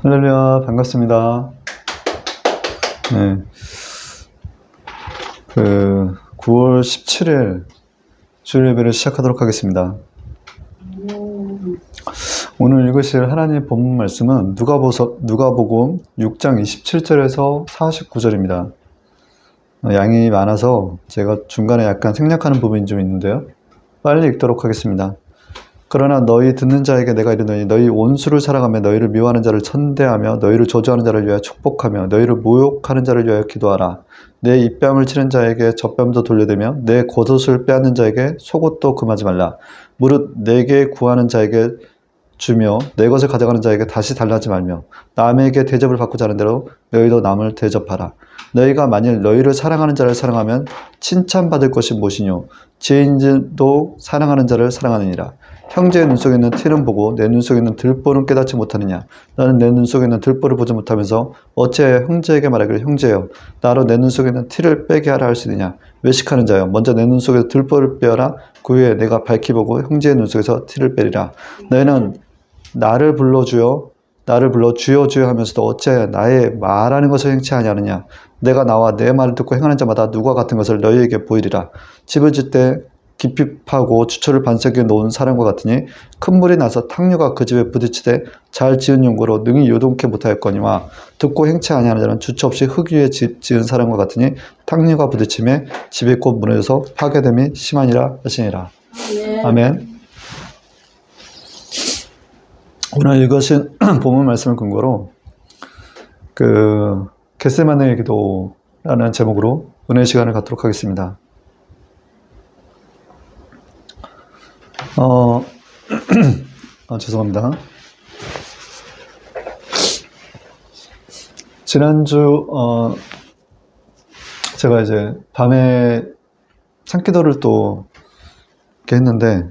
할렐루야, 반갑습니다. 네. 9월 17일 주일 예배를 시작하도록 하겠습니다. 오늘 읽으실 하나님의 본문 말씀은 누가복음 6장 27절에서 49절입니다. 양이 많아서 제가 중간에 약간 생략하는 부분이 좀 있는데요. 빨리 읽도록 하겠습니다. 그러나 너희 듣는 자에게 내가 이르노니 너희 온수를 사랑하며 너희를 미워하는 자를 천대하며 너희를 저주하는 자를 위하여 축복하며 너희를 모욕하는 자를 위하여 기도하라. 내 입뺨을 치는 자에게 젖뺨도 돌려대며 내 겉옷을 빼앗는 자에게 속옷도 금하지 말라. 무릇 내게 구하는 자에게 주며 내 것을 가져가는 자에게 다시 달라하지 말며 남에게 대접을 받고자 하는 대로 너희도 남을 대접하라. 너희가 만일 너희를 사랑하는 자를 사랑하면 칭찬받을 것이 무엇이뇨? 지인도 사랑하는 자를 사랑하느니라. 형제의 눈 속에 있는 티는 보고 내 눈 속에 있는 들보는 깨닫지 못하느냐? 나는 내 눈 속에 있는 들보를 보지 못하면서 어찌하여 형제에게 말하기를 형제여 나로 내 눈 속에 있는 티를 빼게 하라 할 수 있느냐? 외식하는 자여 먼저 내 눈 속에서 들보를 빼어라. 그 후에 내가 밝히 보고 형제의 눈 속에서 티를 빼리라. 너희는 나를 불러 주여 주여 하면서도 어찌하여 나의 말하는 것을 행치 아니하느냐? 내가 나와 내 말을 듣고 행하는 자마다 누구와 같은 것을 너희에게 보이리라. 집을 짓 때 깊이 파고 주초를 반석에 놓은 사람과 같으니 큰 물이 나서 탕류가 그 집에 부딪히되 잘 지은 용고로 능히 요동케 못하였거니와 듣고 행치 아니하는 자는 주초 없이 흙 위에 집 지은 사람과 같으니 탕류가 부딪힘에 집이 곧 무너져서 파괴됨이 심하니라 하시니라. 네. 아멘. 오늘 읽으신 본문 말씀을 근거로 겟세마네 기도라는 제목으로 은혜 시간을 갖도록 하겠습니다. 죄송합니다. 지난주 제가 이제 밤에 산기도를 또 이렇게 했는데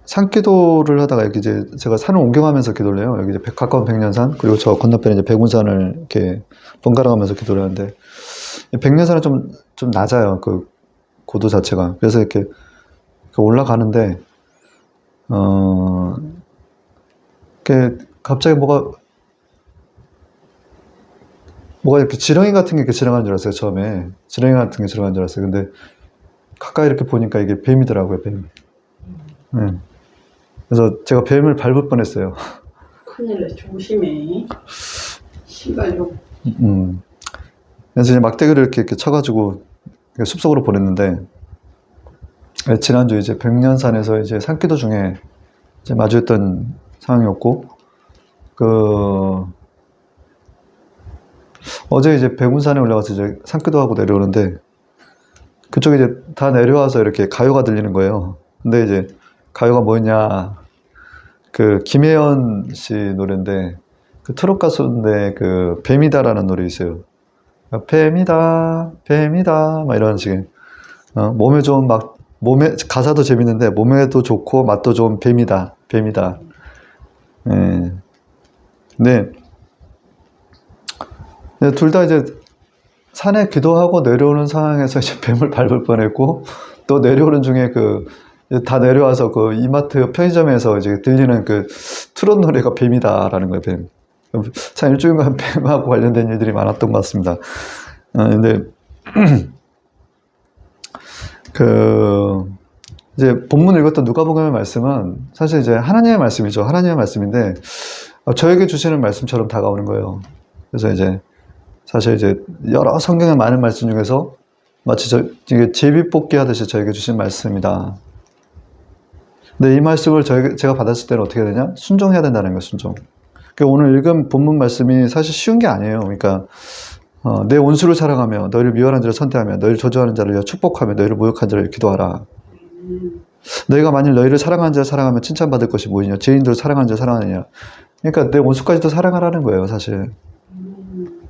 산기도를 하다가 여기 이제 제가 산을 옮겨가면서 기도를 해요. 여기 이제 가까운 백년산 그리고 저 건너편에 이제 백운산을 이렇게 번갈아 가면서 기도를 하는데 백년산은 좀 낮아요. 그 고도 자체가. 그래서 이렇게 올라가는데 이렇게 갑자기 뭐가 이렇게 지렁이 같은 게 이렇게 지나가는 줄 알았어요. 처음에 지렁이 같은 게 지나가는 줄 알았어요. 근데 가까이 이렇게 보니까 이게 뱀이더라고요. 뱀. 네. 그래서 제가 뱀을 밟을 뻔했어요. 큰일 나, 조심해. 신발 좀. 그래서 이제 막대기를 이렇게 쳐가지고 숲속으로 보냈는데, 지난주 이제 백년산에서 이제 산기도 중에 이제 마주했던 상황이었고, 어제 이제 백운산에 올라가서 이제 산기도 하고 내려오는데, 그쪽에 이제 다 내려와서 이렇게 가요가 들리는 거예요. 근데 이제 가요가 뭐였냐, 김혜연 씨 노래인데, 트롯 가수인데, 뱀이다라는 노래 있어요. 뱀이다, 뱀이다, 막 이런 식의. 가사도 재밌는데, 몸에도 좋고, 맛도 좋은 뱀이다, 뱀이다. 예. 네. 둘 다 이제 산에 기도하고 내려오는 상황에서 이제 뱀을 밟을 뻔했고, 또 내려오는 중에 다 내려와서 이마트 편의점에서 이제 들리는 트롯 노래가 뱀이다라는 거예요, 뱀. 참 일주일간 뱀하고 관련된 일들이 많았던 것 같습니다. 근데, 이제 본문 읽었던 누가복음의 말씀은 사실 이제 하나님의 말씀이죠. 하나님의 말씀인데, 저에게 주시는 말씀처럼 다가오는 거예요. 그래서 이제, 사실 이제 여러 성경의 많은 말씀 중에서 마치 이게 제비뽑기 하듯이 저에게 주신 말씀이다. 근데 이 말씀을 제가 받았을 때는 어떻게 해야 되냐? 순종해야 된다는 거예요, 순종. 그러니까 오늘 읽은 본문 말씀이 사실 쉬운 게 아니에요. 그러니까, 내 온수를 사랑하며, 너희를 미워하는 자를 선택하며, 너희를 저주하는 자를 위하여 축복하며, 너희를 모욕하는 자를 기도하라. 너희가 만일 너희를 사랑하는 자를 사랑하면 칭찬받을 것이 뭐이냐? 죄인들을 사랑하는 자를 사랑하느냐? 그러니까 내 온수까지도 사랑하라는 거예요, 사실.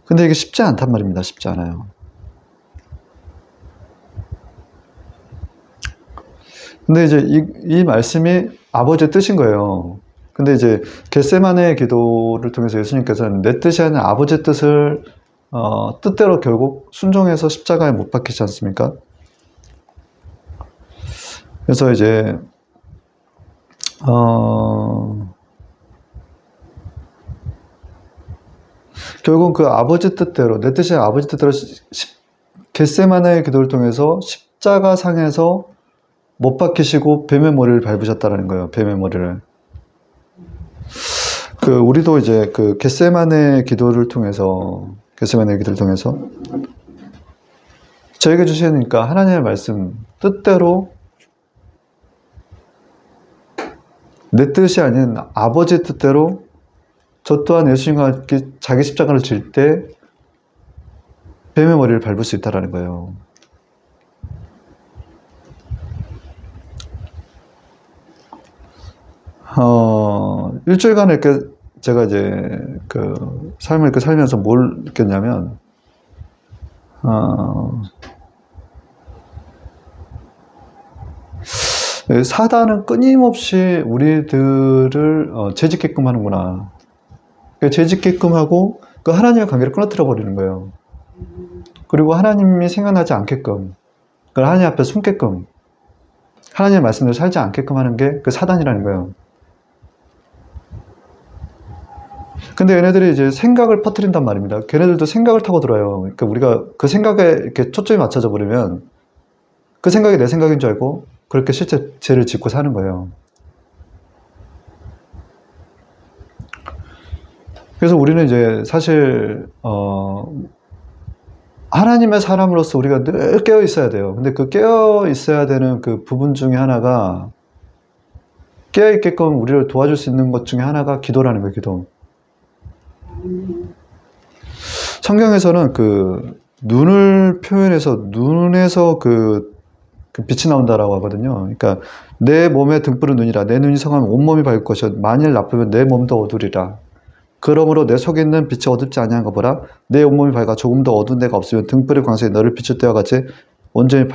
근데 이게 쉽지 않단 말입니다. 쉽지 않아요. 근데 이제 이 말씀이 아버지의 뜻인 거예요. 근데 이제 겟세마네 기도를 통해서 예수님께서는 내 뜻이 아니라 아버지의 뜻을 뜻대로 결국 순종해서 십자가에 못 박히지 않습니까? 그래서 이제 결국 그 아버지 뜻대로, 내 뜻이 아니라 아버지 뜻대로 겟세마네의 기도를 통해서 십자가 상에서 못 박히시고 뱀의 머리를 밟으셨다는 거예요. 뱀의 머리를. 우리도 이제 겟세마네의 기도를 통해서 저에게 주시니까 하나님의 말씀 뜻대로 내 뜻이 아닌 아버지의 뜻대로 저 또한 예수님과 함께 자기 십자가를 질 때 뱀의 머리를 밟을 수 있다는 거예요. 일주일간 이렇게 제가 이제 삶을 이렇게 살면서 뭘 느꼈냐면, 사단은 끊임없이 우리들을 죄짓게끔 하는구나. 죄짓게끔 하고 하나님의 관계를 끊어뜨려 버리는 거예요. 그리고 하나님이 생각나지 않게끔, 하나님 앞에 숨게끔, 하나님의 말씀대로 살지 않게끔 하는 게 사단이라는 거예요. 근데 얘네들이 이제 생각을 퍼뜨린단 말입니다. 걔네들도 생각을 타고 들어요. 그러니까 우리가 그 생각에 이렇게 초점이 맞춰져 버리면 그 생각이 내 생각인 줄 알고 그렇게 실제 죄를 짓고 사는 거예요. 그래서 우리는 이제 사실 하나님의 사람으로서 우리가 늘 깨어 있어야 돼요. 근데 그 깨어 있어야 되는 그 부분 중에 하나가, 깨어 있게끔 우리를 도와줄 수 있는 것 중에 하나가 기도라는 거예요. 기도. 성경에서는 눈을 표현해서 눈에서 빛이 나온다라고 하거든요. 그러니까 내 몸의 등불은 눈이라. 내 눈이 성하면 온몸이 밝을 것이요 만일 나쁘면 내 몸도 어두리라. 그러므로 내 속에 있는 빛이 어둡지 아니한 거 보라. 내 온몸이 밝아 조금 더 어두운 데가 없으면 등불의 광선이 너를 비출 때와 같이 온전히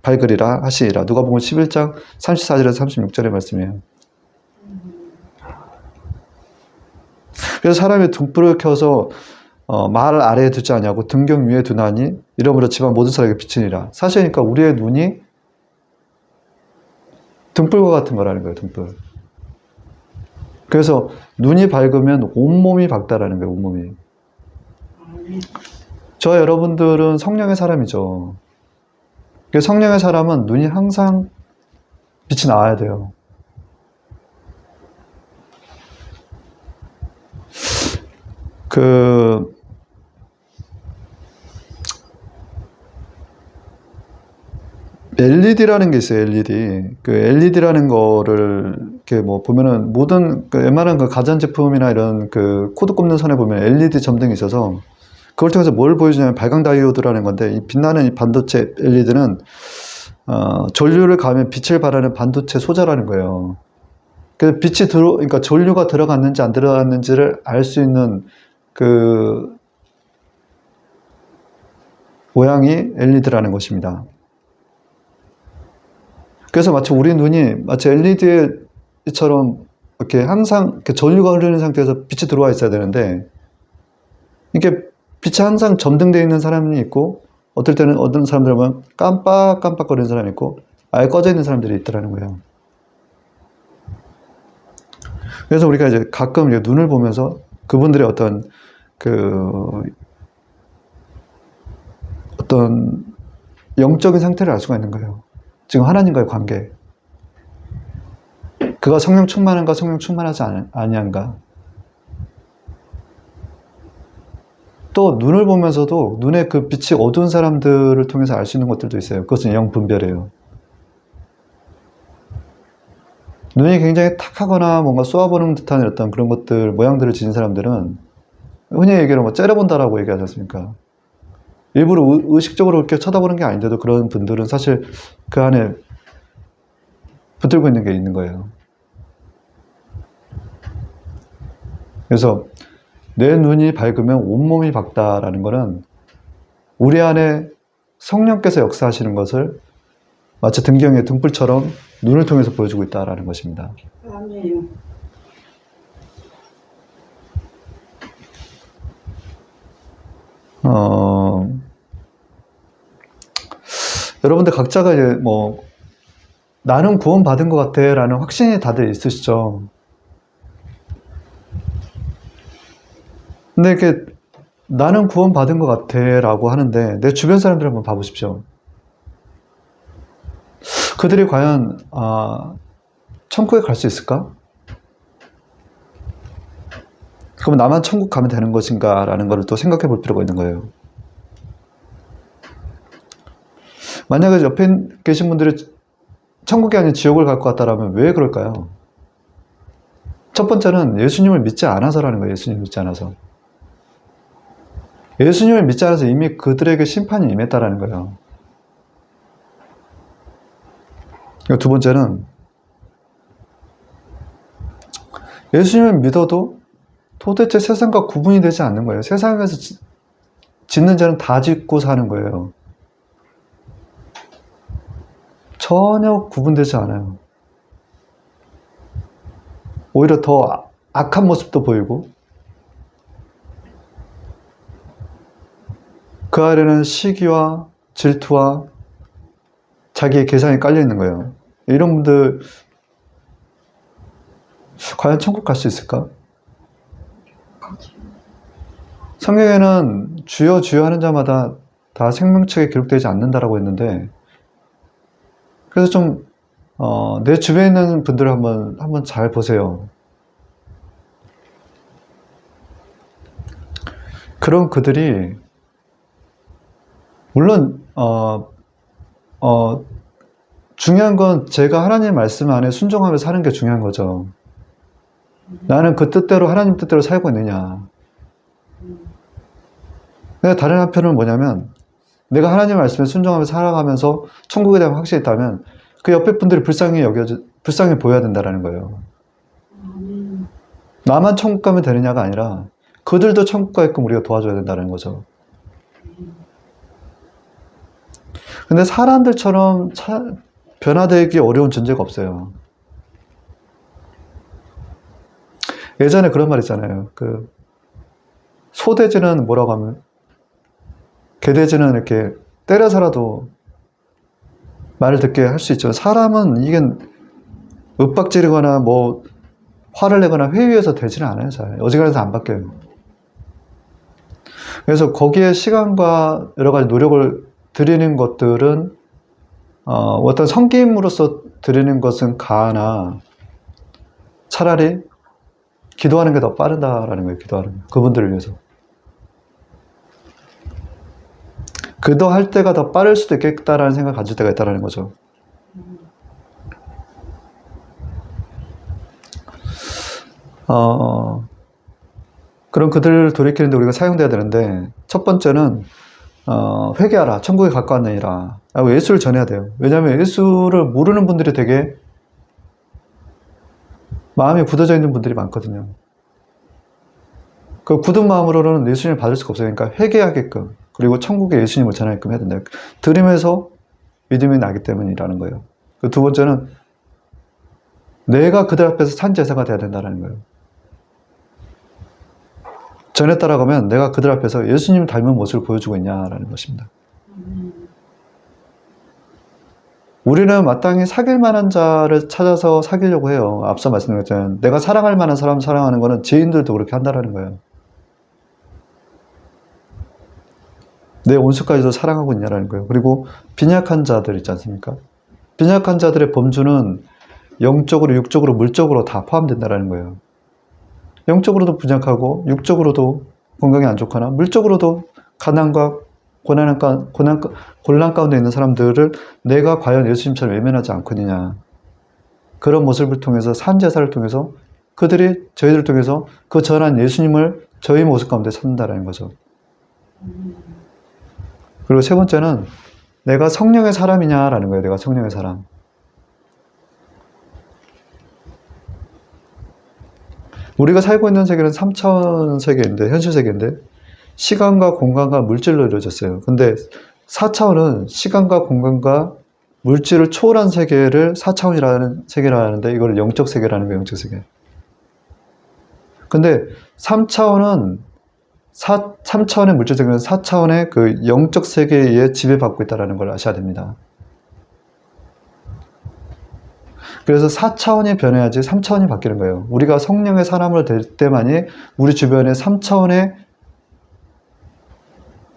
밝으리라 하시니라. 누가복음 11장 34절에서 36절의 말씀이에요. 그래서 사람이 등불을 켜서 말 아래에 두지 아니하고 등경 위에 두나니 이러므로 집안 모든 사람에게 비치니라. 사실 그러니까 우리의 눈이 등불과 같은 거라는 거예요. 등불. 그래서 눈이 밝으면 온몸이 밝다라는 거예요. 온몸이. 저 여러분들은 성령의 사람이죠. 성령의 사람은 눈이 항상 빛이 나와야 돼요. LED라는 게 있어요. LED. LED라는 거를 이렇게 보면은 모든 웬만한 가전제품이나 이런 코드 꼽는 선에 보면 LED 점등이 있어서 그걸 통해서 뭘 보여주냐면 발광 다이오드라는 건데, 이 빛나는 이 반도체 LED는 전류를 가하면 빛을 발하는 반도체 소자라는 거예요. 그래서 그러니까 전류가 들어갔는지 안 들어갔는지를 알 수 있는 모양이 LED라는 것입니다. 그래서 마치 우리 눈이 마치 LED처럼 이렇게 항상 이렇게 전류가 흐르는 상태에서 빛이 들어와 있어야 되는데, 이게 빛이 항상 점등되어 있는 사람이 있고, 어떨 때는 어떤 사람들은 보면 깜빡깜빡거리는 사람이 있고, 아예 꺼져 있는 사람들이 있더라는 거예요. 그래서 우리가 이제 가끔 이제 눈을 보면서 그분들의 어떤 영적인 상태를 알 수가 있는 거예요. 지금 하나님과의 관계. 그가 성령 충만한가, 성령 충만하지 아니한가. 또 눈을 보면서도 눈에 그 빛이 어두운 사람들을 통해서 알 수 있는 것들도 있어요. 그것은 영 분별이에요. 눈이 굉장히 탁하거나 뭔가 쏘아보는 듯한 어떤 그런 것들, 모양들을 지닌 사람들은 흔히 얘기하면 째려본다라고 얘기하지 않습니까? 일부러 의식적으로 이렇게 쳐다보는 게 아닌데도 그런 분들은 사실 그 안에 붙들고 있는 게 있는 거예요. 그래서 내 눈이 밝으면 온몸이 밝다라는 거는 우리 안에 성령께서 역사하시는 것을 마치 등경의 등불처럼 눈을 통해서 보여주고 있다라는 것입니다. 아멘. 여러분들 각자가 이제 나는 구원받은 것 같아 라는 확신이 다들 있으시죠? 근데 이렇게 나는 구원받은 것 같아 라고 하는데 내 주변 사람들 한번 봐보십시오. 그들이 과연 천국에 갈 수 있을까? 그럼 나만 천국 가면 되는 것인가? 라는 것을 또 생각해 볼 필요가 있는 거예요. 만약에 옆에 계신 분들이 천국이 아닌 지옥을 갈 것 같다라면 왜 그럴까요? 첫 번째는 예수님을 믿지 않아서라는 거예요. 예수님을 믿지 않아서. 예수님을 믿지 않아서 이미 그들에게 심판이 임했다라는 거예요. 두 번째는 예수님을 믿어도 도대체 세상과 구분이 되지 않는 거예요. 세상에서 짓는 죄는 다 짓고 사는 거예요. 전혀 구분되지 않아요. 오히려 더 악한 모습도 보이고 그 아래는 시기와 질투와 자기의 계산이 깔려 있는 거예요. 이런 분들 과연 천국 갈 수 있을까? 성경에는 주여 주여 하는 자마다 다 생명책에 기록되지 않는다라고 했는데 그래서 좀 내 주변에 있는 분들을 한번 잘 보세요. 그런 그들이 물론 중요한 건 제가 하나님 말씀 안에 순종하며 사는 게 중요한 거죠. 나는 그 뜻대로 하나님 뜻대로 살고 있느냐. 근데 다른 한편은 뭐냐면 내가 하나님 말씀에 순종하며 살아가면서 천국에 대한 확신이 있다면 그 옆에 분들이 불쌍히 보여야 된다는 거예요. 나만 천국 가면 되느냐가 아니라 그들도 천국 가게끔 우리가 도와줘야 된다는 거죠. 근데 사람들처럼 변화되기 어려운 존재가 없어요. 예전에 그런 말 있잖아요. 그 소돼지는 뭐라고 하면 개돼지는 이렇게 때려서라도 말을 듣게 할 수 있죠. 사람은 이게 윽박지르거나 뭐 화를 내거나 회유해서 되지는 않아요. 잘 어지간해서 안 바뀌어요. 그래서 거기에 시간과 여러 가지 노력을 드리는 것들은 어떤 섬김으로써 드리는 것은 가하나 차라리 기도하는 게 더 빠르다라는 거예요. 기도하는 거. 그분들을 위해서. 기도할 때가 더 빠를 수도 있겠다라는 생각을 가질 때가 있다는 거죠. 그럼 그들을 돌이키는데 우리가 사용돼야 되는데 첫 번째는 회개하라. 천국에 가까웠느니라. 라고 예수를 전해야 돼요. 왜냐하면 예수를 모르는 분들이 되게 마음이 굳어져 있는 분들이 많거든요. 그 굳은 마음으로는 예수님을 받을 수가 없어요. 그러니까 회개하게끔 그리고 천국에 예수님을 전하게끔 해야 된다. 들으면서 믿음이 나기 때문이라는 거예요. 그 두 번째는 내가 그들 앞에서 산 제사가 돼야 된다는 거예요. 전에 따라가면 내가 그들 앞에서 예수님 닮은 모습을 보여주고 있냐라는 것입니다. 우리는 마땅히 사귈 만한 자를 찾아서 사귀려고 해요. 앞서 말씀드렸잖아요. 내가 사랑할 만한 사람 사랑하는 거는 죄인들도 그렇게 한다는 거예요. 내 온수까지도 사랑하고 있냐라는 거예요. 그리고 빈약한 자들 있지 않습니까? 빈약한 자들의 범주는 영적으로, 육적으로, 물적으로 다 포함된다는 거예요. 영적으로도 빈약하고 육적으로도 건강이 안 좋거나 물적으로도 가난과 곤란 가운데 있는 사람들을 내가 과연 예수님처럼 외면하지 않거든요. 그런 모습을 통해서 산제사를 통해서 그들이 저희들을 통해서 그 전한 예수님을 저희 모습 가운데 찾는다는 거죠. 그리고 세 번째는 내가 성령의 사람이냐라는 거예요. 내가 성령의 사람. 우리가 살고 있는 세계는 3차원 세계인데, 현실 세계인데 시간과 공간과 물질로 이루어졌어요. 근데 4차원은 시간과 공간과 물질을 초월한 세계를 4차원이라는 세계라 하는데 이걸 영적 세계라는 거예요. 영적 세계. 근데 3차원은 3차원의 물질 세계는 4차원의 그 영적 세계에 의해 지배받고 있다는 걸 아셔야 됩니다. 그래서 4차원이 변해야지 3차원이 바뀌는 거예요. 우리가 성령의 사람을 될 때만이 우리 주변에 3차원의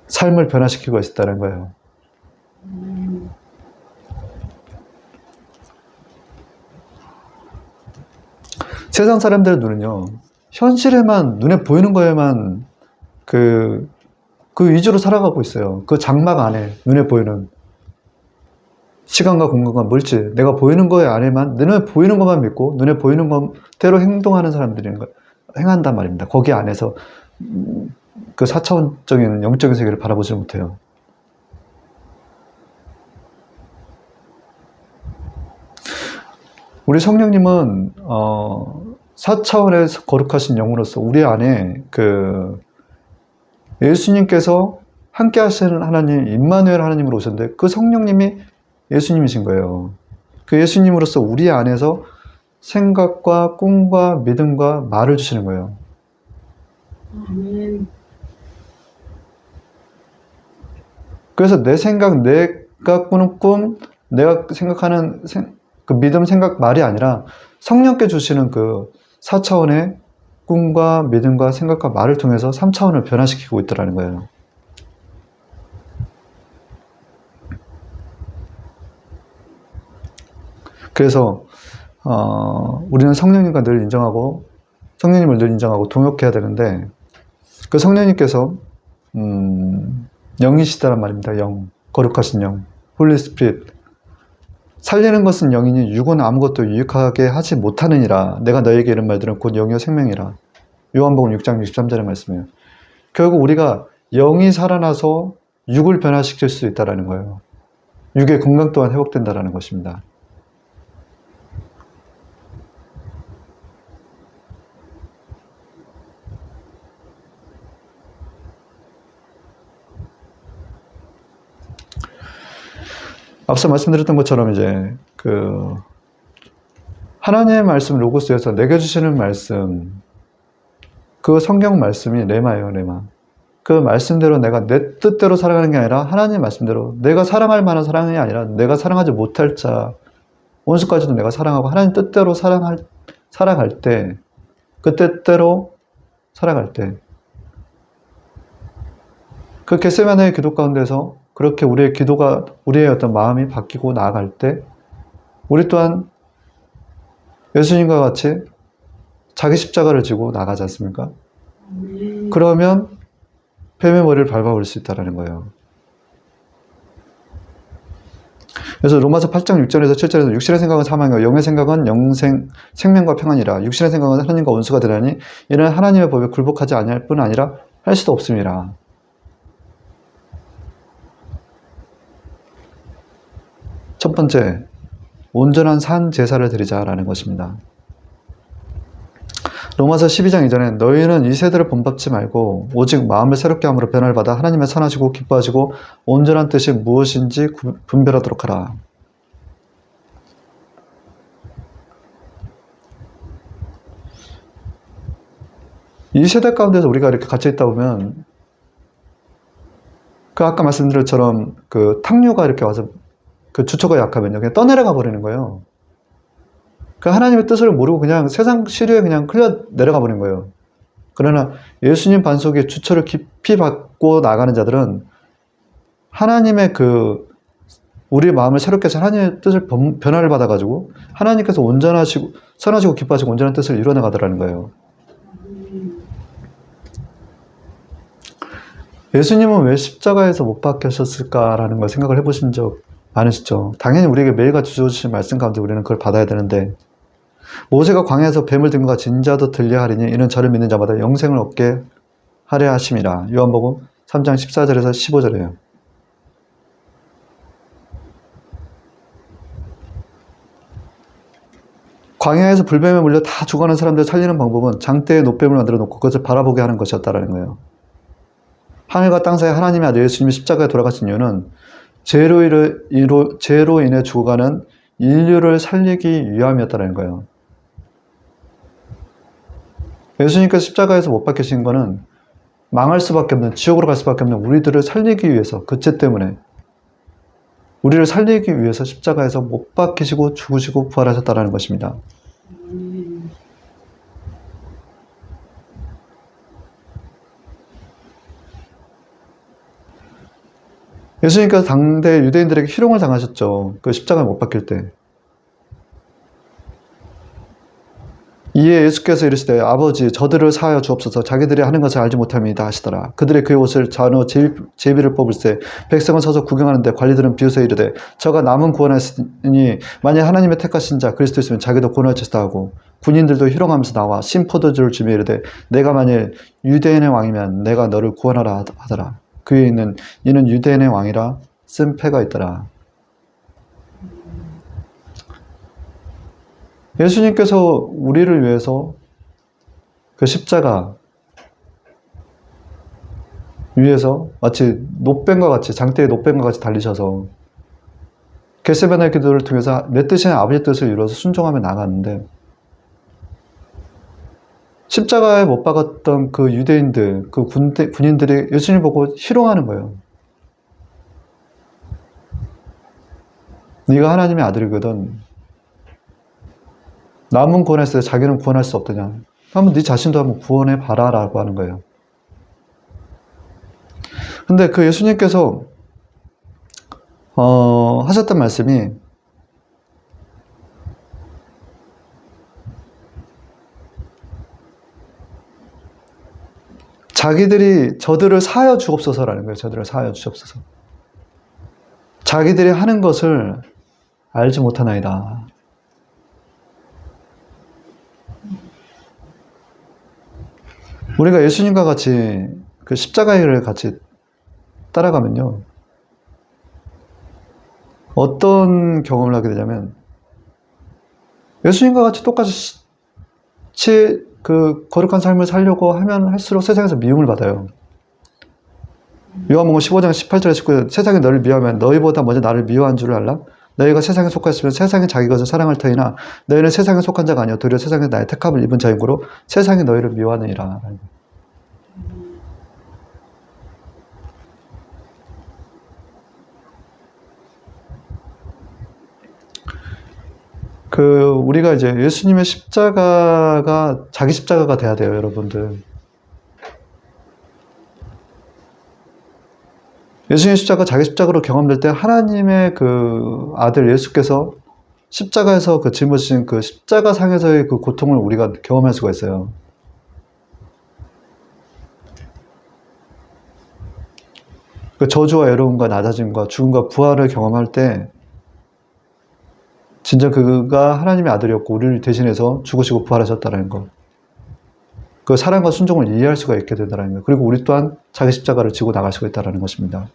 삶을 변화시키고 있었다는 거예요. 세상 사람들의 눈은요, 현실에만, 눈에 보이는 거에만 그 위주로 살아가고 있어요. 그 장막 안에, 눈에 보이는 시간과 공간과 물질, 내가 보이는 거에 안에만, 눈에 보이는 것만 믿고, 눈에 보이는 것대로 행동하는 사람들인 거, 행한단 말입니다. 거기 안에서 그 4차원적인 영적인 세계를 바라보지 못해요. 우리 성령님은 4차원의 거룩하신 영으로서 우리 안에 그 예수님께서 함께 하시는 하나님, 임마누엘 하나님으로 오셨는데 그 성령님이 예수님이신 거예요. 그 예수님으로서 우리 안에서 생각과 꿈과 믿음과 말을 주시는 거예요. 아멘. 그래서 내 생각, 내가 꾸는 꿈, 내가 생각하는 그 믿음, 생각, 말이 아니라 성령께 주시는 그 4차원의 꿈과 믿음과 생각과 말을 통해서 3차원을 변화시키고 있더라는 거예요. 그래서 우리는 성령님과 늘 인정하고 성령님을 늘 인정하고 동역해야 되는데 그 성령님께서 영이시다란 말입니다. 영, 거룩하신 영, 홀리 스피릿. 살리는 것은 영이니 육은 아무것도 유익하게 하지 못하느니라. 내가 너에게 이런 말들은 곧 영이요 생명이라. 요한복음 6장 63절의 말씀이에요. 결국 우리가 영이 살아나서 육을 변화시킬 수 있다는 거예요. 육의 건강 또한 회복된다는 것입니다. 앞서 말씀드렸던 것처럼 이제 그 하나님의 말씀 로고스에서 내게 주시는 말씀, 그 성경 말씀이 레마예요, 레마. 그 말씀대로 내가 내 뜻대로 살아가는 게 아니라 하나님의 말씀대로 내가 사랑할 만한 사랑이 아니라 내가 사랑하지 못할 자, 원수까지도 내가 사랑하고 하나님 뜻대로 살아갈 때, 그 뜻대로 살아갈 때, 그 겟세마네의 기도 가운데서 그렇게 우리의 기도가, 우리의 어떤 마음이 바뀌고 나아갈 때, 우리 또한 예수님과 같이 자기 십자가를 지고 나가지 않습니까? 그러면 뱀의 머리를 밟아버릴 수 있다는 거예요. 그래서 로마서 8장 6절에서 7절에서 육신의 생각은 사망이고 영의 생각은 생명과 평안이라. 육신의 생각은 하나님과 원수가 되라니 이는 하나님의 법에 굴복하지 아니할 뿐 아니라 할 수도 없음이라. 첫 번째, 온전한 산 제사를 드리자라는 것입니다. 로마서 12장 이전에 너희는 이 세대를 본받지 말고 오직 마음을 새롭게 함으로 변화를 받아 하나님의 선하시고 기뻐하시고 온전한 뜻이 무엇인지 분별하도록 하라. 이 세대 가운데서 우리가 이렇게 갇혀 있다 보면 그 아까 말씀드린 것처럼 그 탕류가 이렇게 와서 그 주처가 약하면요 그냥 떠내려가 버리는 거예요. 그 하나님의 뜻을 모르고 그냥 세상 시류에 그냥 흘러 내려가 버린 거예요. 그러나 예수님 반석에 주처를 깊이 받고 나가는 자들은 하나님의 그 우리의 마음을 새롭게 해서 하나님의 뜻을 변화를 받아가지고 하나님께서 온전하시고 선하시고 기뻐하시고 온전한 뜻을 이뤄나가더라는 거예요. 예수님은 왜 십자가에서 못 박히셨을까라는 걸 생각을 해보신 적 많으시죠? 당연히 우리에게 매일같이 주어주신 말씀 가운데 우리는 그걸 받아야 되는데 모세가 광야에서 뱀을 든 것과 진자도 들려하리니 이는 저를 믿는 자마다 영생을 얻게 하려 하심이라. 요한복음 3장 14절에서 15절이에요. 광야에서 불뱀에 물려 다 죽어가는 사람들을 살리는 방법은 장대에 노뱀을 만들어 놓고 그것을 바라보게 하는 것이었다라는 거예요. 하늘과 땅 사이 하나님의 아들 예수님이 십자가에 돌아가신 이유는 죄로 인해 죽어가는 인류를 살리기 위함이었다는 거예요. 예수님께서 십자가에서 못 박히신 거는 망할 수밖에 없는, 지옥으로 갈 수밖에 없는 우리들을 살리기 위해서, 그 죄 때문에 우리를 살리기 위해서 십자가에서 못 박히시고 죽으시고 부활하셨다는 것입니다. 예수님께서 당대 유대인들에게 희롱을 당하셨죠. 그 십자가에 못 박힐 때. 이에 예수께서 이르시되 아버지 저들을 사하여 주옵소서 자기들이 하는 것을 알지 못함이다 하시더라. 그들의 그의 옷을 잔어 제비를 뽑을세 백성은 서서 구경하는데 관리들은 비웃어 이르되 저가 남은 구원하시니 만약 하나님의 택하신 자 그리스도였으면 자기도 구원하셨다 하고 군인들도 희롱하면서 나와 신 포도주를 주며 이르되 내가 만일 유대인의 왕이면 내가 너를 구원하라 하더라. 그에 있는 이는 유대인의 왕이라 쓴 패가 있더라. 예수님께서 우리를 위해서 그 십자가 위에서 마치 노뱀과 같이 장대의 노뱀과 같이 달리셔서 겟세마네 기도를 통해서 내 뜻이 아니라 아버지 뜻을 이루어서 순종하며 나갔는데 십자가에 못 박았던 그 유대인들, 그 군인들이 예수님 보고 희롱하는 거예요. 네가 하나님의 아들이거든. 남은 구원했을 때 자기는 구원할 수 없더냐. 한번 네 자신도 한번 구원해 봐라 라고 하는 거예요. 근데 그 예수님께서 하셨던 말씀이 자기들이 저들을 사하여 주옵소서라는 거예요. 저들을 사하여 주옵소서. 자기들이 하는 것을 알지 못하나이다. 우리가 예수님과 같이 그 십자가를 같이 따라가면요. 어떤 경험을 하게 되냐면 예수님과 같이 똑같이 그 거룩한 삶을 살려고 하면 할수록 세상에서 미움을 받아요. 요한복음 15장 18절에 19절 세상이 너를 미워하면 너희보다 먼저 나를 미워한 줄을 알라? 너희가 세상에 속하였으면 세상이 자기 것을 사랑할 터이나 너희는 세상에 속한 자가 아니요 도리어 세상에 나의 택함을 입은 자인 고로 세상이 너희를 미워하느니라. 우리가 이제 예수님의 십자가가 자기 십자가가 돼야 돼요, 여러분들. 예수님의 십자가 자기 십자가로 경험될 때 하나님의 그 아들 예수께서 십자가에서 그 짊어지신 그 십자가 상에서의 그 고통을 우리가 경험할 수가 있어요. 그 저주와 외로움과 낮아짐과 죽음과 부활을 경험할 때 진짜 그가 하나님의 아들이었고 우리를 대신해서 죽으시고 부활하셨다는 것. 그 사랑과 순종을 이해할 수가 있게 되더라는 것. 그리고 우리 또한 자기 십자가를 지고 나갈 수가 있다는 것입니다.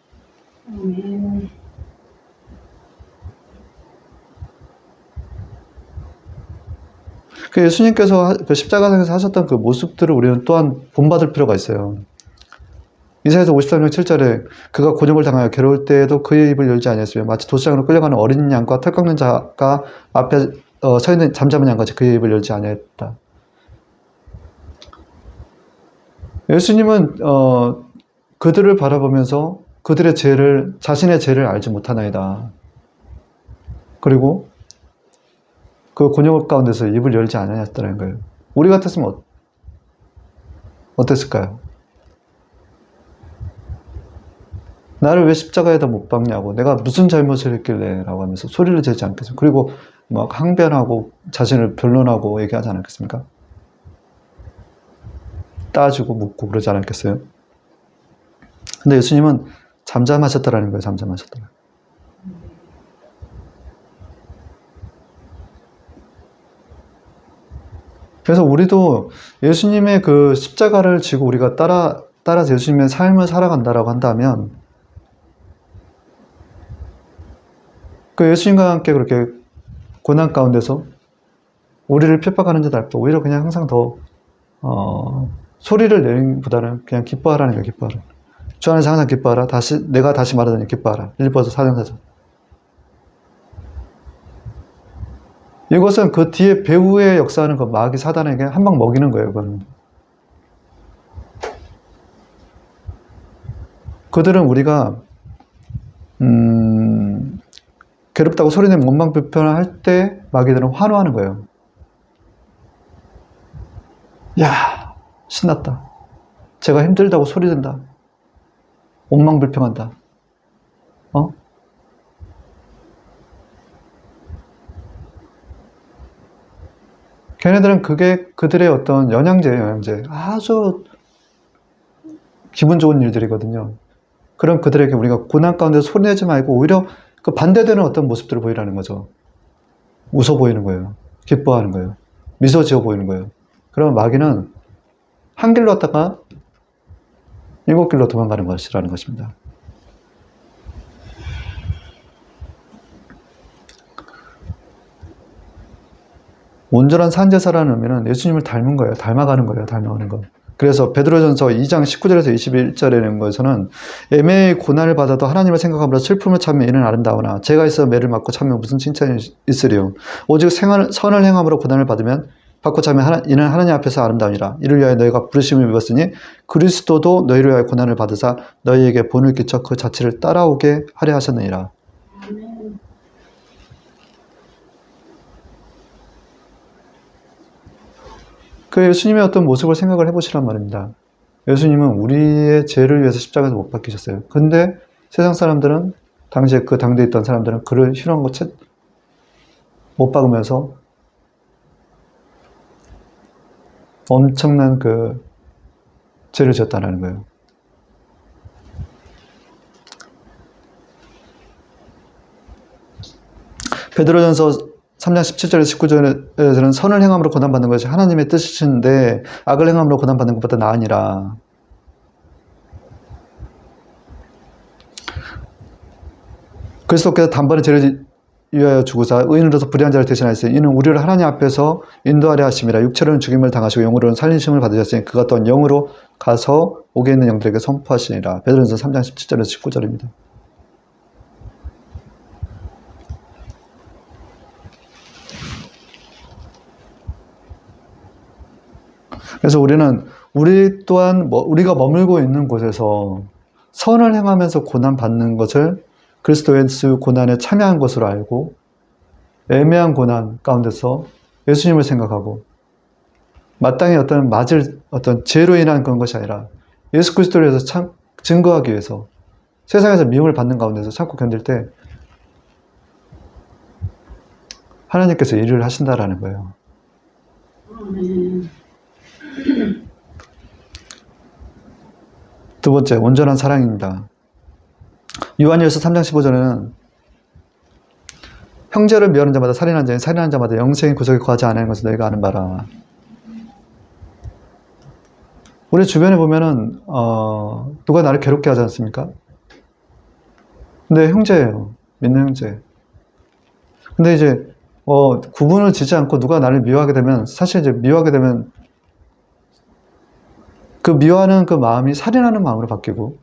그 예수님께서 그 십자가상에서 하셨던 그 모습들을 우리는 또한 본받을 필요가 있어요. 이사야서 53장 7절에 그가 곤욕을 당하여 괴로울 때에도 그의 입을 열지 아니했으며 마치 도시장으로 끌려가는 어린 양과 털 깎는 자가 앞에 서 있는 잠잠한 양같이 그의 입을 열지 아니했다. 예수님은 그들을 바라보면서 그들의 죄를 자신의 죄를 알지 못하나이다. 그리고 그 곤욕 가운데서 입을 열지 않았다는 거예요. 우리 같았으면 어땠을까요? 나를 왜 십자가에다 못 박냐고, 내가 무슨 잘못을 했길래 라고 하면서 소리를 지르지 않겠습니까? 그리고 막 항변하고 자신을 변론하고 얘기하지 않았겠습니까? 따지고 묻고 그러지 않았겠어요? 근데 예수님은 잠잠하셨다라는 거예요. 잠잠하셨다. 그래서 우리도 예수님의 그 십자가를 지고 우리가 따라서 예수님의 삶을 살아간다라고 한다면 그 예수님과 함께 그렇게 고난 가운데서 우리를 핍박하는 자들도 오히려 그냥 항상 더 소리를 내는 보다는 그냥 기뻐하라는 거예요. 기뻐하라. 주 안에서 항상 기뻐하라. 내가 다시 말하더니 기뻐하라. 빌립보서 4장 4절. 이것은 그 뒤에 배후에 역사하는 그 마귀 사단에게 한 방 먹이는 거예요. 그거는. 그들은 우리가 괴롭다고 소리내면 원망불평을 할 때 마귀들은 환호하는 거예요. 야, 신났다. 제가 힘들다고 소리낸다. 원망불평한다. 어? 걔네들은 그게 그들의 어떤 영양제예요, 영양제. 아주 기분 좋은 일들이거든요. 그럼 그들에게 우리가 고난 가운데 소리내지 말고 오히려 그 반대되는 어떤 모습들을 보이라는 거죠. 웃어 보이는 거예요. 기뻐하는 거예요. 미소 지어 보이는 거예요. 그러면 마귀는 한 길로 왔다가 일곱 길로 도망가는 것이라는 것입니다. 온전한 산제사라는 의미는 예수님을 닮은 거예요. 닮아가는 거예요. 닮아가는 거. 그래서 베드로전서 2장 19절에서 21절에 있는 것에서는 애매히 고난을 받아도 하나님을 생각함으로 슬픔을 참으면 이는 아름다우나 제가 있어 매를 맞고 참으면 무슨 칭찬이 있으리요. 오직 선을 행함으로 고난을 받고 참으면 이는 하나님 앞에서 아름다우니라. 이를 위하여 너희가 부르심을 입었으니 그리스도도 너희를 위하여 고난을 받으사 너희에게 본을 끼쳐 그 자체를 따라오게 하려 하셨느니라. 아멘. 그 예수님의 어떤 모습을 생각을 해보시란 말입니다. 예수님은 우리의 죄를 위해서 십자가에서 못 박히셨어요. 근데 세상 사람들은 당시에 그 당대에 있던 사람들은 그를 희롱한 것 못 박으면서 엄청난 그 죄를 지었다는 거예요. 베드로전서 3장 17절에서 19절에서는 선을 행함으로 고난받는 것이 하나님의 뜻이신데 악을 행함으로 고난받는 것보다 나으니라. 그리스도께서 단번에 죄를 위하여 죽으사 의인으로서 불의한 자를 대신하였으니 이는 우리를 하나님 앞에서 인도하려 하심이라. 육체로는 죽임을 당하시고 영으로는 살리심을 받으셨으니 그가 또한 영으로 가서 옥에 있는 영들에게 선포하시니라. 베드로전서 3장 17절에서 19절입니다. 그래서 우리 또한 우리가 머물고 있는 곳에서 선을 행하면서 고난받는 것을 그리스도 예수 고난에 참여한 것으로 알고 애매한 고난 가운데서 예수님을 생각하고 마땅히 맞을 죄로 인한 그런 것이 아니라 예수 그리스도를 위해서 증거하기 위해서 세상에서 미움을 받는 가운데서 참고 견딜 때 하나님께서 일을 하신다라는 거예요. 아멘. 두 번째, 온전한 사랑입니다. 요한일서 3장 15절에는 형제를 미워하는 자마다 살인하는 자니 살인하는 자마다 영생의 구속에 거하지 않는 것을 너희가 아는 바라. 우리 주변에 보면은 누가 나를 괴롭게 하지 않습니까? 근데 형제예요. 믿는 형제. 근데 이제 구분을 지지 않고 누가 나를 미워하게 되면 사실 이제 미워하게 되면 그 미워하는 그 마음이 살인하는 마음으로 바뀌고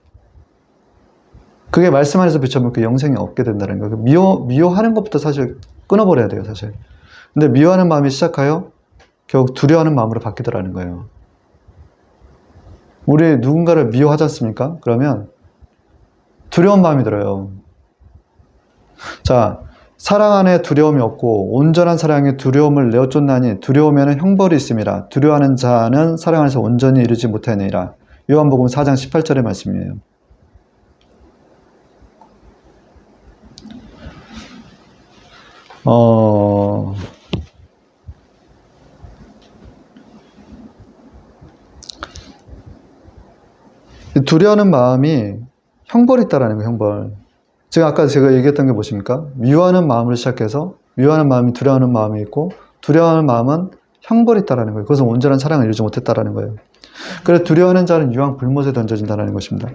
그게 말씀 안에서 비춰보면 그 영생이 없게 된다는 거예요. 미워하는 것부터 사실 끊어버려야 돼요, 사실. 근데 미워하는 마음이 시작하여 결국 두려워하는 마음으로 바뀌더라는 거예요. 우리 누군가를 미워하지 않습니까? 그러면 두려운 마음이 들어요. 자, 사랑 안에 두려움이 없고 온전한 사랑에 두려움을 내어 쫓나니 두려우면 형벌이 있음이라. 두려워하는 자는 사랑 안에서 온전히 이르지 못하느니라. 요한복음 4장 18절의 말씀이에요. 두려워하는 마음이 형벌이 있다라는 거예요, 형벌. 아까 제가 얘기했던 게 무엇입니까? 미워하는 마음으로 시작해서 미워하는 마음이 두려워하는 마음이 있고 두려워하는 마음은 형벌이 있다라는 거예요. 그것은 온전한 사랑을 이루지 못했다라는 거예요. 그래서 두려워하는 자는 유황 불못에 던져진다는 것입니다.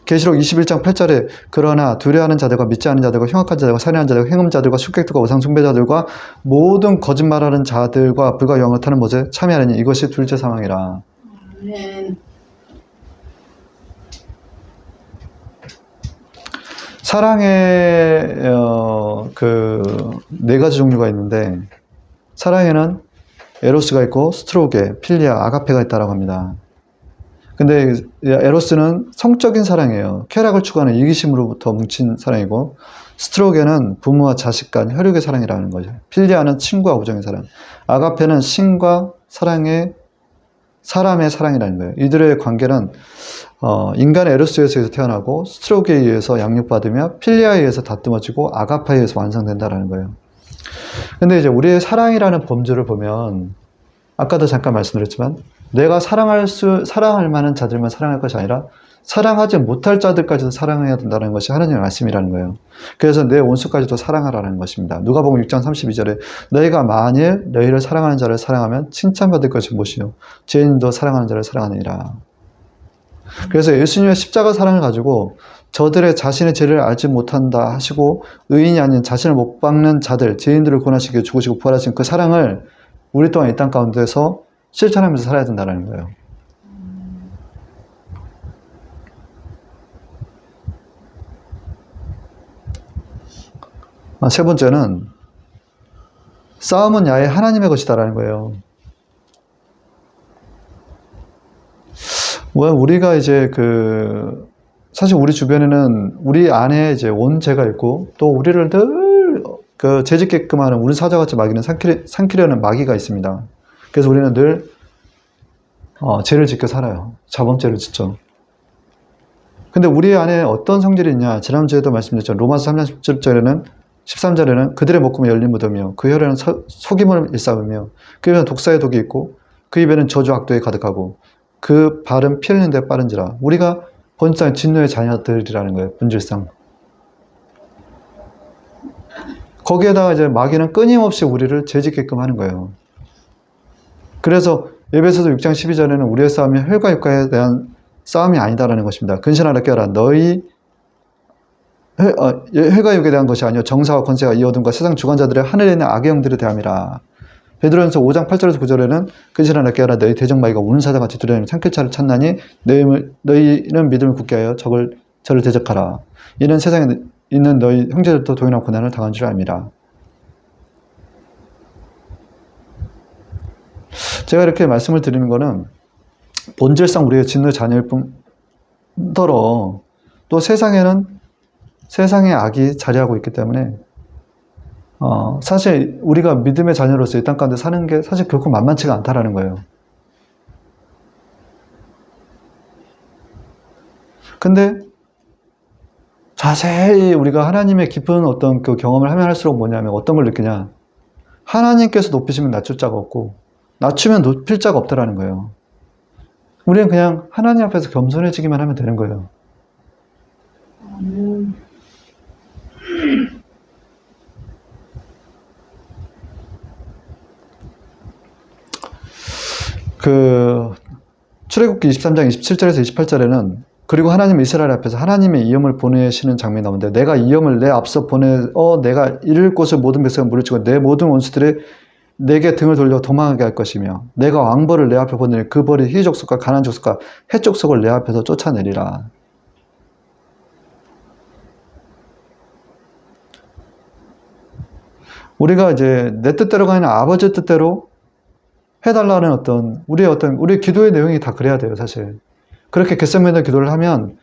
계시록 21장 8절에 그러나 두려워하는 자들과 믿지 않는 자들과 흉악한 자들과 살인하는 자들과 행음자들과 숙객들과 우상 숭배자들과 모든 거짓말하는 자들과 불과 영을 타는 못에 참여하느니 이것이 둘째 사망이라. 아멘. 사랑의 네 가지 종류가 있는데 사랑에는 에로스가 있고 스트로게, 필리아, 아가페가 있다고 합니다. 근데 에로스는 성적인 사랑이에요. 쾌락을 추구하는 이기심으로부터 뭉친 사랑이고 스트로게는 부모와 자식 간 혈육의 사랑이라는 거죠. 필리아는 친구와 우정의 사랑, 아가페는 신과 사람의 사랑이라는 거예요. 이들의 관계는 인간의 에로스에서 태어나고 스트로크에 의해서 양육받으며 필리아에 의해서 다듬어지고 아가파에 의해서 완성된다라는 거예요. 근데 이제 우리의 사랑이라는 범주를 보면 아까도 잠깐 말씀드렸지만 내가 사랑할 만한 자들만 사랑할 것이 아니라 사랑하지 못할 자들까지도 사랑해야 된다는 것이 하나님의 말씀이라는 거예요. 그래서 내 온수까지도 사랑하라는 것입니다. 누가복음 6장 32절에 너희가 만일 너희를 사랑하는 자를 사랑하면 칭찬받을 것이 무엇이요 죄인도 사랑하는 자를 사랑하느니라. 그래서 예수님의 십자가 사랑을 가지고 저들의 자신의 죄를 알지 못한다 하시고 의인이 아닌 자신을 못 박는 자들, 죄인들을 구원하시기 위해 죽으시고 부활하신 그 사랑을 우리 또한 이 땅 가운데서 실천하면서 살아야 된다는 거예요. 세 번째는 싸움은 야외 하나님의 것이다라는 거예요. 우리가 이제 사실 우리 주변에는 우리 안에 이제 온 죄가 있고 또 우리를 늘 죄짓게끔 하는 우리 사자같이 마귀는 삼키려는 마귀가 있습니다. 그래서 우리는 늘 죄를 짓게 살아요. 자범죄를 짓죠. 근데 우리 안에 어떤 성질이 있냐? 지난주에도 말씀드렸죠. 로마서 3장 13절에는 그들의 목구멍에 열린 무덤이요 그 혀에는 속임을 일삼으며 그 입에는 독사의 독이 있고 그 입에는 저주 악독이 가득하고 그 발은 피 흘리는 데 빠른지라. 우리가 본質상 진노의 자녀들이라는 거예요. 본질상. 거기에다가 이제 마귀는 끊임없이 우리를 죄짓게끔 하는 거예요. 그래서 에베소서 6장 12절에는 우리의 싸움이 혈과 육과에 대한 싸움이 아니다라는 것입니다. 근신하라 깨어라. 너희 혈과 육에 대한 것이 아니요 정사와 권세와 이 어둠과 세상 주관자들의 하늘에 있는 악의 영들에 대함이라. 베드로전서 5장 8절에서 9절에는 근신하라 깨어라. 너희 대적마귀가 우는 사자같이 두려움을 삼킬 자를 찾나니 너희는 믿음을 굳게 하여 저를 대적하라. 이는 세상에 있는 너희 형제들도 동일한 고난을 당한 줄 압니다. 제가 이렇게 말씀을 드리는 것은 본질상 우리의 진노의 자녀일 뿐더러 또 세상에는 세상의 악이 자리하고 있기 때문에 사실 우리가 믿음의 자녀로서 이 땅 가운데 사는 게 사실 결코 만만치가 않다라는 거예요. 근데 자세히 우리가 하나님의 깊은 어떤 그 경험을 하면 할수록 뭐냐면 어떤 걸 느끼냐. 하나님께서 높이시면 낮출 자가 없고 낮추면 높일 자가 없다라는 거예요. 우리는 그냥 하나님 앞에서 겸손해지기만 하면 되는 거예요. 출애굽기 23장 27절에서 28절에는 그리고 하나님 이스라엘 앞에서 하나님의 이염을 보내시는 장면이 나오는데 내가 이염을 내 앞서 내가 이를 곳을 모든 백성을 물리치고 내 모든 원수들이 내게 등을 돌려 도망하게 할 것이며 내가 왕벌을 내 앞에 보내니 그 벌이 희 족속과 가나안 족속과 헷 족속을 내 앞에서 쫓아내리라. 우리가 이제 내 뜻대로가 아니라 아버지 뜻대로 해달라는 우리의 기도의 내용이 다 그래야 돼요, 사실. 그렇게 겟세마네 기도를 하면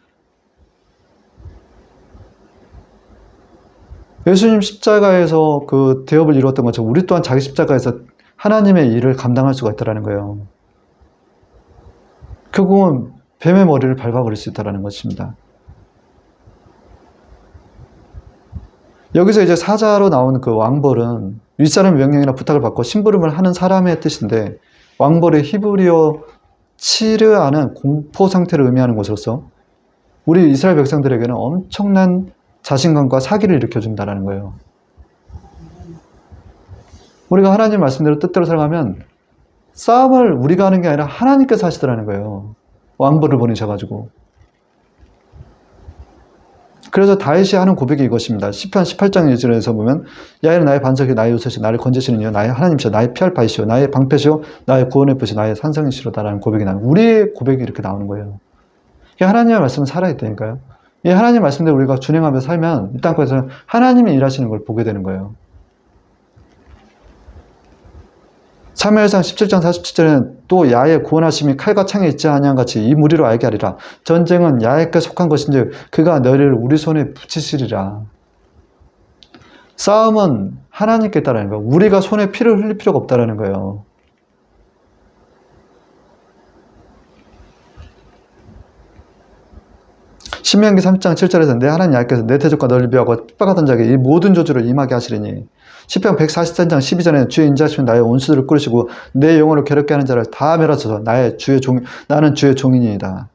예수님 십자가에서 그 대업을 이루었던 것처럼 우리 또한 자기 십자가에서 하나님의 일을 감당할 수가 있다는 거예요. 결국은 뱀의 머리를 밟아버릴 수 있다는 것입니다. 여기서 이제 사자로 나온 그 왕벌은 윗사람의 명령이나 부탁을 받고 심부름을 하는 사람의 뜻인데 왕벌의 히브리어 치르아는 공포 상태를 의미하는 것으로서 우리 이스라엘 백성들에게는 엄청난 자신감과 사기를 일으켜준다는 거예요. 우리가 하나님 말씀대로 뜻대로 살아가면 싸움을 우리가 하는 게 아니라 하나님께서 하시더라는 거예요. 왕벌을 보내셔가지고. 그래서 다윗이 하는 고백이 이것입니다. 시편 18장 1절에서 보면 야훼는 나의 반석이 나의 요새시 나를 건지시는 이여 나의 하나님이시여 나의 피할 바이시여 나의 방패시여 나의 구원의 붓이 나의 산성이시로다라는 고백이 나오는 우리의 고백이 이렇게 나오는 거예요. 하나님의 말씀은 살아있다니까요. 이 하나님 말씀대로 우리가 준행하며 살면 이 땅에서 하나님이 일하시는 걸 보게 되는 거예요. 사무엘상 17장 47절에는 또 야의 구원하심이 칼과 창에 있지 아니한 같이 이 무리로 알게 하리라. 전쟁은 야에게 속한 것인지 그가 너희를 우리 손에 붙이시리라. 싸움은 하나님께 있다는 거예요. 우리가 손에 피를 흘릴 필요가 없다는 거예요. 신명기 3장 7절에서 내 하나님 여호와께서 내 대적과 너를 비하고 핍박하던 자에게 이 모든 저주를 임하게 하시리니 시편 143장 12절에는 주의 인자하시면 나의 원수들을 꾸르시고 내 영혼을 괴롭게 하는 자를 다 멸하소서 나는 주의 종이니이다.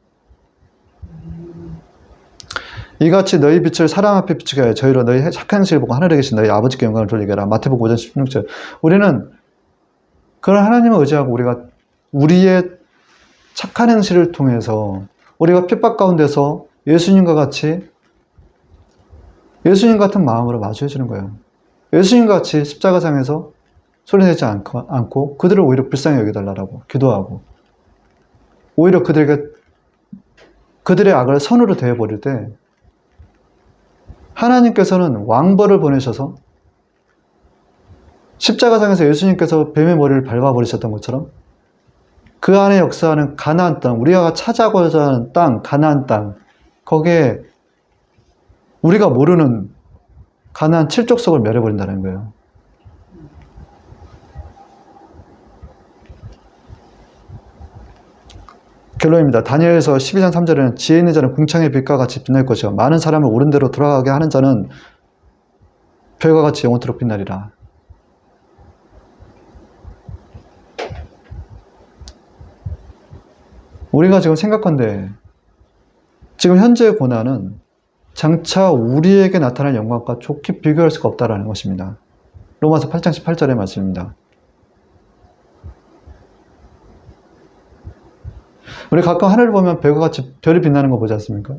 이같이 너희 빛을 사람 앞에 비추게 하여 저희로 너희 착한 행실을 보고 하늘에 계신 너희 아버지께 영광을 돌리게 하라. 마태복음 5장 16절. 우리는 그런 하나님을 의지하고 우리가 우리의 착한 행실을 통해서 우리가 핍박 가운데서 예수님과 같이 예수님 같은 마음으로 마주해주는 거예요. 예수님과 같이 십자가상에서 소리내지 않고 그들을 오히려 불쌍히 여겨달라고 기도하고 오히려 그들의 악을 선으로 대해버릴 때 하나님께서는 왕벌을 보내셔서 십자가상에서 예수님께서 뱀의 머리를 밟아버리셨던 것처럼 그 안에 역사하는 가나안 땅, 우리가 찾아가고자 하는 땅, 가나안 땅, 거기에 우리가 모르는 가나안 7족속을 멸해버린다는 거예요. 결론입니다. 다니엘서 12장 3절에는 지혜 있는 자는 궁창의 빛과 같이 빛날 것이요 많은 사람을 옳은 대로 돌아가게 하는 자는 별과 같이 영원토록 빛나리라. 우리가 지금 생각한데 지금 현재의 고난은 장차 우리에게 나타날 영광과 좋게 비교할 수가 없다라는 것입니다. 로마서 8장 18절의 말씀입니다. 우리 가끔 하늘을 보면 별과 같이 별이 빛나는 거 보지 않습니까?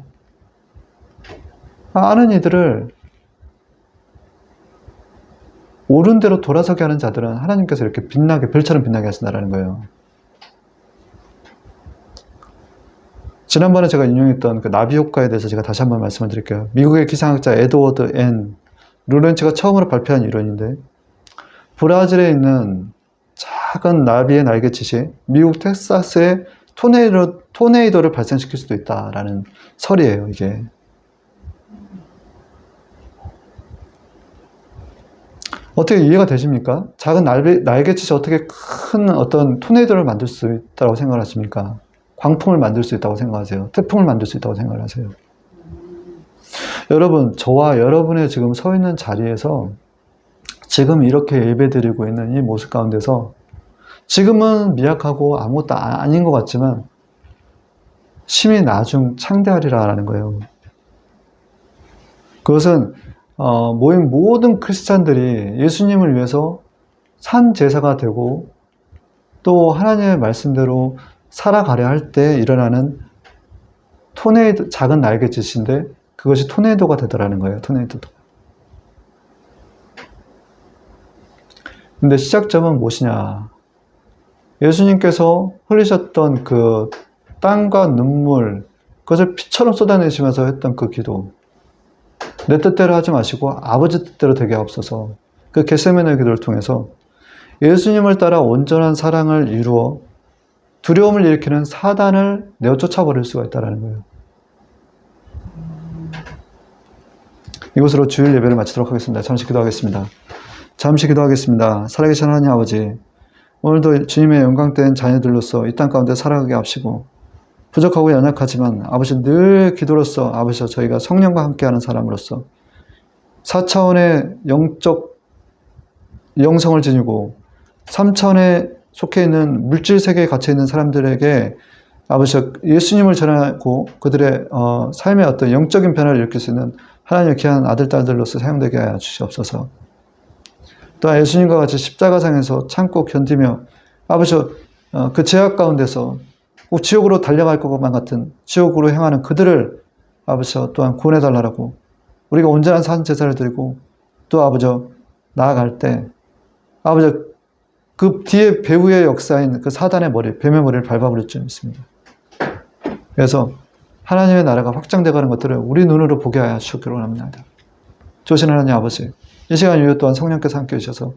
아는 이들을 옳은 대로 돌아서게 하는 자들은 하나님께서 이렇게 빛나게, 별처럼 빛나게 하신다는 거예요. 지난번에 제가 인용했던 그 나비 효과에 대해서 제가 다시 한번 말씀을 드릴게요. 미국의 기상학자 에드워드 N. 루렌츠가 처음으로 발표한 이론인데 브라질에 있는 작은 나비의 날갯짓이 미국 텍사스에 토네이도를 발생시킬 수도 있다라는 설이에요, 이게. 어떻게 이해가 되십니까? 작은 날갯짓이 어떻게 큰 어떤 토네이도를 만들 수 있다고 생각을 하십니까? 광풍을 만들 수 있다고 생각하세요? 태풍을 만들 수 있다고 생각을 하세요? 여러분, 저와 여러분의 지금 서 있는 자리에서 지금 이렇게 예배드리고 있는 이 모습 가운데서 지금은 미약하고 아무것도 아닌 것 같지만 심히 나중 창대하리라는 거예요. 그것은 모인 모든 크리스찬들이 예수님을 위해서 산 제사가 되고 또 하나님의 말씀대로 살아가려 할 때 일어나는 토네이도, 작은 날갯짓인데 그것이 토네이도가 되더라는 거예요. 토네이도도. 근데 시작점은 무엇이냐? 예수님께서 흘리셨던 그 땀과 눈물, 그것을 피처럼 쏟아내시면서 했던 그 기도. 내 뜻대로 하지 마시고 아버지 뜻대로 되게 하옵소서. 그 겟세마네 기도를 통해서 예수님을 따라 온전한 사랑을 이루어 두려움을 일으키는 사단을 내어 쫓아버릴 수가 있다는 거예요. 이것으로 주일 예배를 마치도록 하겠습니다. 잠시 기도하겠습니다. 살아계신 하나님 아버지, 오늘도 주님의 영광된 자녀들로서 이 땅 가운데 살아가게 합시고 부족하고 연약하지만 아버지 늘 기도로서 아버지 저희가 성령과 함께하는 사람으로서 4차원의 영적 영성을 지니고 3차원에 속해 있는 물질 세계에 갇혀 있는 사람들에게 아버지 예수님을 전하고 그들의 삶의 어떤 영적인 변화를 일으킬 수 있는 하나님의 귀한 아들 딸들로서 사용되게 하여 주시옵소서. 또한 예수님과 같이 십자가상에서 참고 견디며 아버지 그 죄악 가운데서 꼭 지옥으로 달려갈 것만 같은 지옥으로 향하는 그들을 아버지 또한 구원해달라고 우리가 온전한 산 제사를 드리고 또 아버지 나아갈 때 아버지 그 뒤에 배후의 역사인 그 사단의 머리, 뱀의 머리를 밟아버릴 줄 믿습니다. 그래서 하나님의 나라가 확장되어가는 것들을 우리 눈으로 보게 하여 주시기를 원합니다. 좋으신 하나님 아버지, 이 시간 이후 또한 성령께서 함께 해주셔서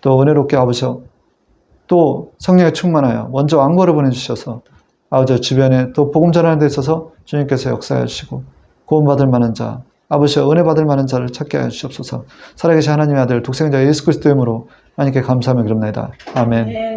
또 은혜롭게 아버지 또 성령에 충만하여 먼저 왕벌을 보내주셔서 아버지 주변에 또 복음 전하는 데 있어서 주님께서 역사해 주시고 구원받을 만한 자, 아버지 은혜 받을 만한 자를 찾게 하여 주시옵소서. 살아계신 하나님의 아들 독생자 예수 그리스도의 이름으로 하나님께 감사하며 기도합니다. 아멘.